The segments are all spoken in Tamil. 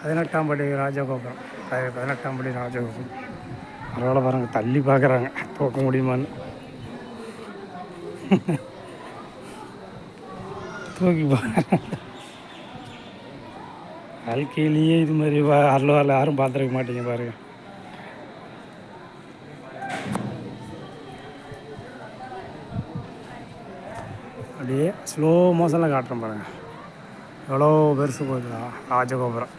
18ஆம் படி ராஜகோபுரம். 18ஆம் படி ராஜகோபுரம். பரவாயில்ல பாருங்கள், தள்ளி பார்க்குறாங்க தூக்க முடியுமான்னு. தூக்கி பார்க்குறாங்க. வாழ்க்கையிலேயே இது மாதிரி அருள்வாரில் யாரும் பார்த்துருக்க மாட்டீங்க பாருங்கள். அப்படியே ஸ்லோ மோஷனில் காட்டுறேன் பாருங்கள். எவ்வளோ பெருசு போகுதுங்களா ராஜகோபுரம்.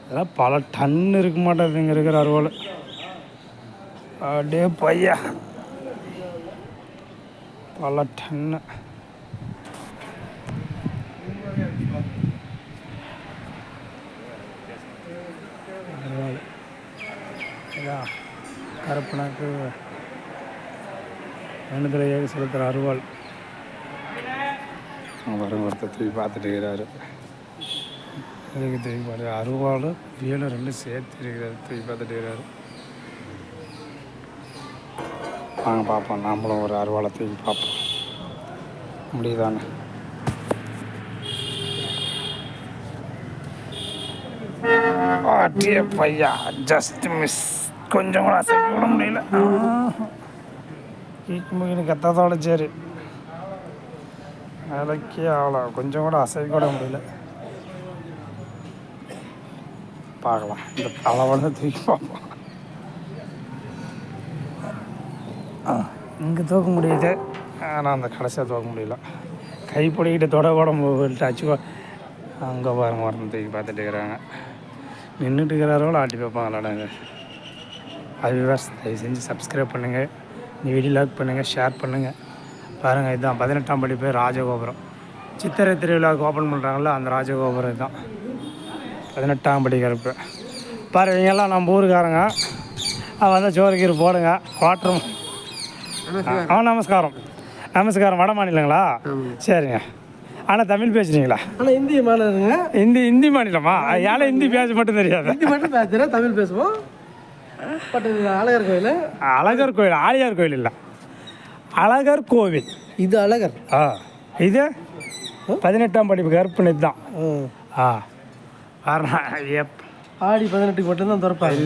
இதெல்லாம் பல டன் இருக்க மாட்டேது இங்கே இருக்கிற அருவாள். அப்படியே பையா பல டன்னு. அருவாள் கருப்பனாக்கு வேண்டுதலையாக செலுத்துகிற அருவாள். பாருங்க, ஒருத்தர் தூக்கி பார்த்துட்டு இருக்கிறாரு. இதுக்கு தூக்கி பாரு, அருவாள் வீடு ரெண்டும் சேர்த்து இருக்கிறாரு, தூக்கி பார்த்துட்டு இருக்கிறாரு. வாங்க பார்ப்போம், நாமளும் ஒரு அருவாளை தூக்கி பார்ப்போம், முடியுதானே. ஆட்டிய பையா, ஜஸ்ட் மிஸ். கொஞ்சம் கூட அசைக்க விட முடியல. கீக்கு கத்தாதோட சரி வேலைக்கே ஆகலாம். கொஞ்சம் கூட அசைக்க கூட முடியல. பார்க்கலாம், இந்த அளவோட தூக்கி பார்ப்போம். இங்கே தூக்க முடியுது, ஆனால் அந்த கடைசியாக தூக்க முடியல. கைப்பிடிக்கிட்ட தொட கூட டச்சு. அங்கே பாருங்க, வரணும் தூக்கி பார்த்துட்டு இருக்கிறாங்க. நின்றுட்டு இருக்கிறாரோட ஆட்டி பார்ப்பாங்களாடாங்க. அது தயவு செஞ்சு சப்ஸ்கிரைப் பண்ணுங்கள், இந்த வீடியோ லைக் பண்ணுங்கள், ஷேர் பண்ணுங்கள். பாருங்கள், இதுதான் 18ஆம் படி பேர் ராஜகோபுரம். சித்திரை திருவிழாவுக்கு ஓப்பன் பண்ணுறாங்கள அந்த ராஜகோபுரம் இதுதான் 18ஆம் படி கருப்பு. பாரு, இவங்கெல்லாம் நம்ம ஊருக்காரங்க. வந்து சோறுக்கீரை போடுங்க, குவாட்டரும். நமஸ்காரம். நமஸ்காரம். வட மாநிலங்களா? சரிங்க. ஆனால் தமிழ் பேசுகிறீங்களா? ஆனால் இந்திய மாநிலங்க. இந்தி மாநிலமா? ஏன்னா ஹிந்தி பேச மட்டும் தெரியாது. ஹிந்தி மட்டும் பேசுகிறேன், தமிழ் பேசுவோம். பட் இது அழகர் கோயில். அழகர் கோயில், ஆழியார் கோயில் இல்லை, அழகர் கோவில். இது அழகர். இது 18ஆம் படி கருப்புன்னு தான். ஆடி 18க்கு மட்டும்தான் திறப்பாங்க.